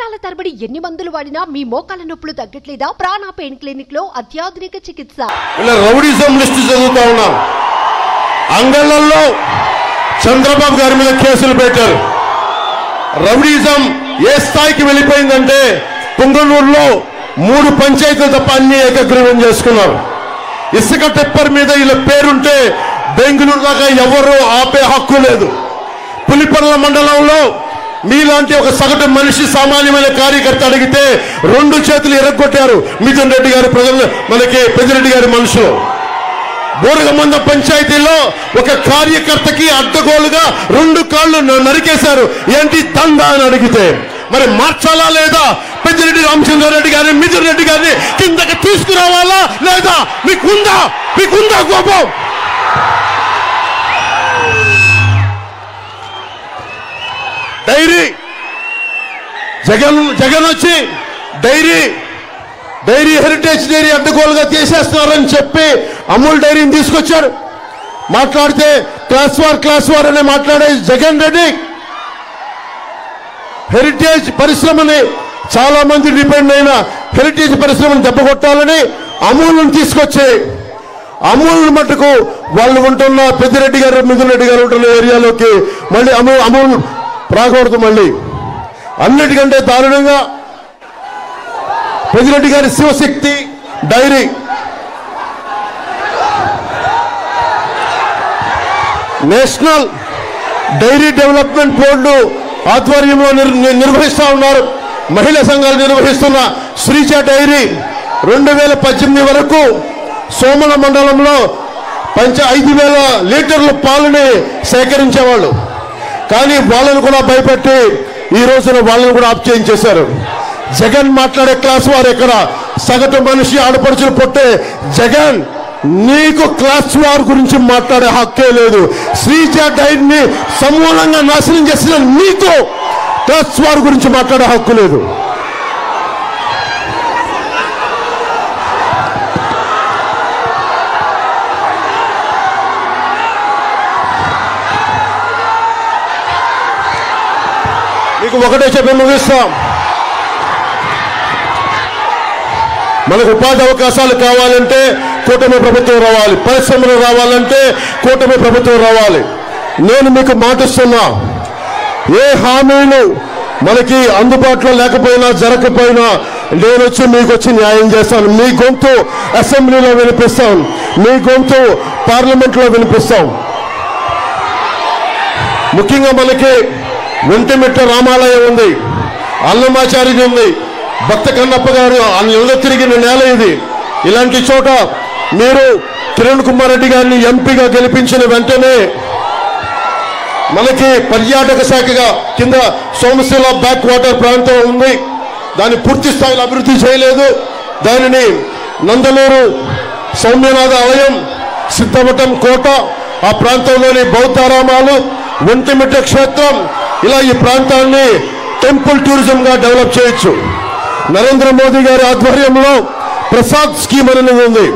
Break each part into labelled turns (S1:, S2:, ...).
S1: సంవత్సరాల తరబడి ఎన్ని మందులు వాడినా మీ మోకాల నొప్పులు తగ్గట్లేదా? ప్రాణ పెయిన్ క్లినిక్ లో అత్యాధునిక చికిత్స.
S2: ఇలా రౌడీజం లిస్ట్ చదువుతా ఉన్నాం. అంగళ్ళల్లో చంద్రబాబు గారి మీద కేసులు పెట్టారు. రౌడీజం ఏ స్థాయికి వెళ్ళిపోయిందంటే పుంగనూరులో 3 పంచాయతీలు తప్ప అన్ని ఏకగ్రీవం చేసుకున్నారు. ఇసుక టెప్పర్ మీద ఇలా పేరుంటే బెంగళూరు దాకా ఎవరు ఆపే హక్కు లేదు. పులిపర్ల మండలంలో మీలాంటి ఒక సగటు మనిషి సామాన్యమైన కార్యకర్త అడిగితే 2 చేతులు ఎరగొట్టారు మిథున్ రెడ్డి గారి ప్రజలు, మనకి పెద్దిరెడ్డి గారి మనుషులు. బోరగమంద పంచాయతీలో ఒక కార్యకర్తకి అడ్డగోలుగా 2 కాళ్ళు నరికేశారు. ఏంటి దందా అని అడిగితే మరి మార్చాలా లేదా? పెద్దిరెడ్డి రామచంద్రారెడ్డి గారిని, మిథున్ రెడ్డి గారిని కిందకి తీసుకురావాలా లేదా? మీకుందా కోపం? డైరీ జగన్ వచ్చి డైరీ హెరిటేజ్ డైరీ అడ్డగోలుగా చేసేస్తున్నారని చెప్పి అమూల్ డైరీని తీసుకొచ్చారు. మాట్లాడితే క్లాస్ వార్ అనే మాట్లాడే జగన్ రెడ్డి హెరిటేజ్ పరిశ్రమని, చాలా మంది డిపెండ్ అయిన హెరిటేజ్ పరిశ్రమను దెబ్బకొట్టాలని అమూల్ని తీసుకొచ్చి అమూల్ మట్టుకు వాళ్ళు ఉంటున్న పెద్దిరెడ్డి గారు, మిథున్ రెడ్డి గారు ఉంటున్న ఏరియాలోకి మళ్ళీ అమూల్ రాకూడదు. మళ్ళీ అన్నిటికంటే దారుణంగా పెద్దిరెడ్డి గారి Shivashakti dairy national dairy development board ఆధ్వర్యంలో నిర్వహిస్తూ ఉన్నారు. మహిళా సంఘాలు నిర్వహిస్తున్న శ్రీజ డైరీ 2018 వరకు సోమల మండలంలో 5,000 లీటర్ల పాలని సేకరించేవాళ్ళు. కానీ వాళ్ళను కూడా భయపెట్టి ఈ రోజున వాళ్ళను కూడా ఆఫ్ చేయించేశారు. జగన్ మాట్లాడే క్లాస్ వారు ఎక్కడ? సగటు మనిషి ఆడపడుచులు పొట్టే జగన్, నీకు క్లాస్ వార్ గురించి మాట్లాడే హక్కే లేదు. శ్రీజ డైరీని సమూలంగా నాశనం చేసిన నీకు క్లాస్ వార్ గురించి మాట్లాడే హక్కు లేదు. మీకు ఒకటే చెప్పి ముగిస్తాం. మనకు ఉపాధి అవకాశాలు కావాలంటే కూటమి ప్రభుత్వం రావాలి. పరిశ్రమలు రావాలంటే కూటమి ప్రభుత్వం రావాలి. నేను మీకు మాటిస్తున్నా, ఏ హామీలు మనకి అందుబాటులో లేకపోయినా జరగకపోయినా నేను వచ్చి మీకు వచ్చి న్యాయం చేస్తాను. మీ గొంతు అసెంబ్లీలో వినిపిస్తాం, మీ గొంతు పార్లమెంట్లో వినిపిస్తాం. ముఖ్యంగా మనకి ఒంటిమిట్ట రామాలయం ఉంది, అన్నమాచార్య ఉంది, భక్త కన్నప్ప గారు ఇళ్ళ తిరిగిన నేల ఇది. ఇలాంటి చోట మీరు కిరణ్ కుమార్ రెడ్డి గారిని ఎంపీగా గెలిపించిన వెంటనే మనకి పర్యాటక శాఖగా కింద సోమశిల బ్యాక్ వాటర్ ప్రాంతం ఉంది, దాన్ని పూర్తి స్థాయిలో అభివృద్ధి చేయలేదు. దానిని నందలూరు సౌమ్యనాథ ఆలయం, సిద్ధవటం కోట, ఆ ప్రాంతంలోని బౌద్ధారామాలు, ఒంటిమిట్ట క్షేత్రం, ఇలా ఈ ప్రాంతాన్ని టెంపుల్ టూరిజంగా డెవలప్ చేయొచ్చు. నరేంద్ర మోదీ గారి ఆధ్వర్యంలో ప్రసాద్ స్కీమ్ అనేది ఉంది.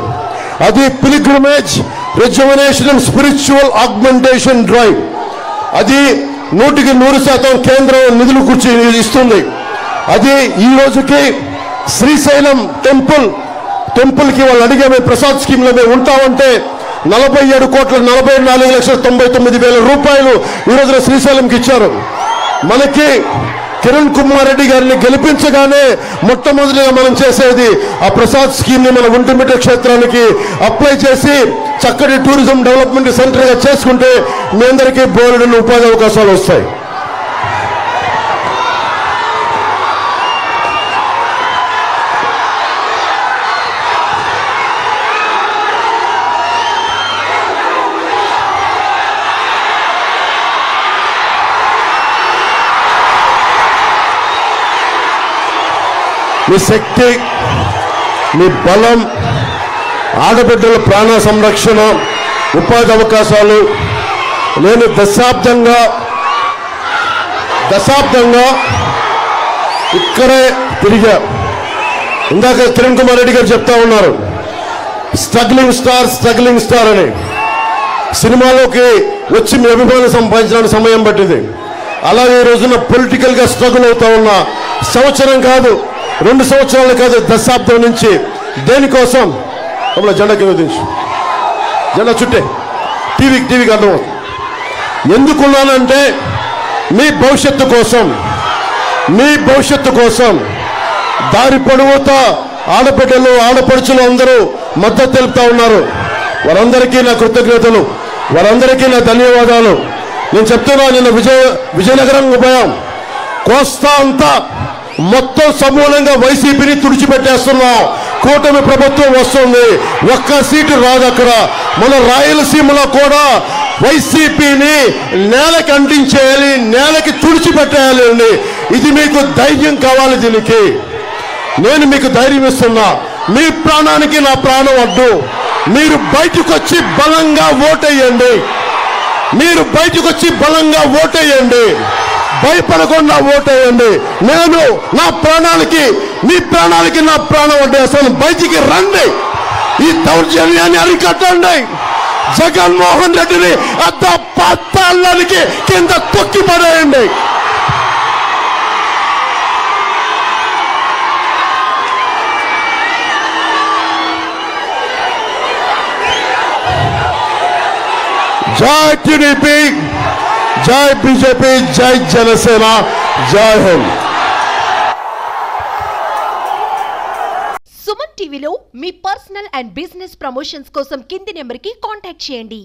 S2: అది pilgrimage rejuvenation and spiritual augmentation drive. అది 100% కేంద్రం నిధులు కూర్చి ఇస్తుంది. అది ఈ రోజుకి శ్రీశైలం టెంపుల్కి వాళ్ళు అడిగే ప్రసాద్ స్కీమ్లో మేము ఉంటామంటే 47,44,99,000 రూపాయలు ఈ రోజున శ్రీశైలంకి ఇచ్చారు. మనకి కిరణ్ కుమార్ రెడ్డి గారిని గెలిపించగానే మొట్టమొదటిగా మనం చేసేది ఆ ప్రసాద్ స్కీమ్ ని మన ఒంటిమిట్ట క్షేత్రానికి అప్లై చేసి చక్కటి టూరిజం డెవలప్మెంట్ సెంటర్ గా చేసుకుంటే మీ అందరికీ బోలెడన్ని ఉపాధి అవకాశాలు వస్తాయి. మీ శక్తి, మీ బలం, ఆడబిడ్డల ప్రాణ సంరక్షణ, ఉపాధి అవకాశాలు. నేను దశాబ్దంగా ఇక్కడే తిరిగా. ఇందాక కిరణ్ కుమార్ రెడ్డి గారు చెప్తా ఉన్నారు స్ట్రగ్లింగ్ స్టార్ అని. సినిమాలోకి వచ్చి మీ అభిమానం సంపాదించడానికి సమయం పట్టింది. అలాగే ఈ రోజున పొలిటికల్ గా స్ట్రగుల్ అవుతా ఉన్నా సంవత్సరం కాదు 2 సంవత్సరాలు కాదు దశాబ్దం నుంచి దేనికోసం జెండా కింద దించు జెండా చుట్టే టీవీకి అర్థం ఎందుకున్నానంటే మీ భవిష్యత్తు కోసం దారి పొడవుతా ఆడబిడ్డలు ఆడపడుచులు అందరూ మద్దతు తెలుపుతా ఉన్నారు. వారందరికీ నా కృతజ్ఞతలు, వారందరికీ నా ధన్యవాదాలు. నేను చెప్తున్నా, నిన్న విజయనగరం పోయాం. కోస్తా అంతా మొత్తం సమూలంగా వైసీపీని తుడిచిపెట్టేస్తున్నాం. కూటమి ప్రభుత్వం వస్తుంది, ఒక్క సీటు రాదు అక్కడ. మన రాయలసీమలో కూడా వైసీపీని నేలకి అంటించేయాలి, నేలకి తుడిచిపెట్టేయాలి అండి. ఇది మీకు ధైర్యం కావాలి. దీనికి నేను మీకు ధైర్యం ఇస్తున్నా. మీ ప్రాణానికి నా ప్రాణం అడ్డు. మీరు బయటకు వచ్చి బలంగా ఓటేయండి. భయపడకుండా ఓటేయండి. నేను నా ప్రాణాలకి మీ ప్రాణాలకి నా ప్రాణం అడ్డేస్తాను. బయటికి రండి, ఈ దౌర్జన్యాన్ని అరికట్టండి. జగన్మోహన్ రెడ్డిని పాతాళానికి కింద తొక్కి పడేయండి. జై టీడీపీ, జై బీజేపీ, జై జనసేన, జై హింద్.
S1: సుమన్ టీవీలో మీ పర్సనల్ అండ్ బిజినెస్ ప్రమోషన్స్ కోసం కింది నెంబర్కి కాంటాక్ట్ చేయండి.